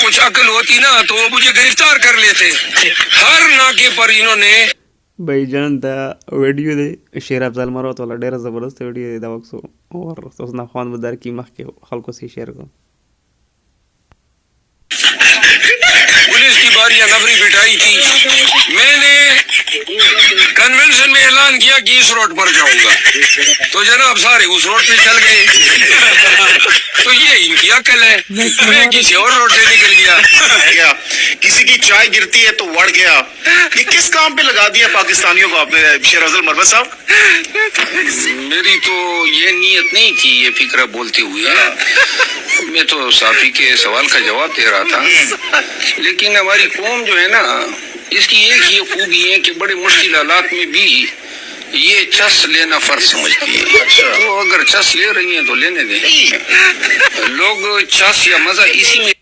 کچھ عقل ہوتی نا تو وہ مجھے گرفتار کر لیتے. ہر ناکے پر انہوں نے بھائی جان دا ویڈیو دی شیر افضل مروت والا ډیره زبردست ویډیو دی دا وکسو اور اوس نه خوان بدر کی مخکې خلکو سي شیر کو. پولیس کی باریاں نفری بٹھائی تھی. میں نے کنونشن میں اعلان کیا کہ اس روڈ پر جاؤں گا تو جناب سارے اس روڈ پہ چل گئے. تو یہ ان کی عقل ہے. میں کسی اور روڈ سے نکل گیا. کسی کی چائے گرتی ہے تو وڑ گیا. یہ کس کام پہ لگا دیا پاکستانیوں کو آپ نے شیر افضل مروت صاحب؟ میری تو یہ نیت نہیں تھی یہ فکرہ بولتے ہوئے. میں تو صافی کے سوال کا جواب دے رہا تھا. لیکن ہماری قوم جو ہے نا اس کی ایک یہ خوبی ہے کہ بڑے مشکل حالات میں بھی یہ چس لینا فرض سمجھتی ہے. تو اگر چس لے رہی ہیں تو لینے دیں. لوگ چس یا مزہ اسی میں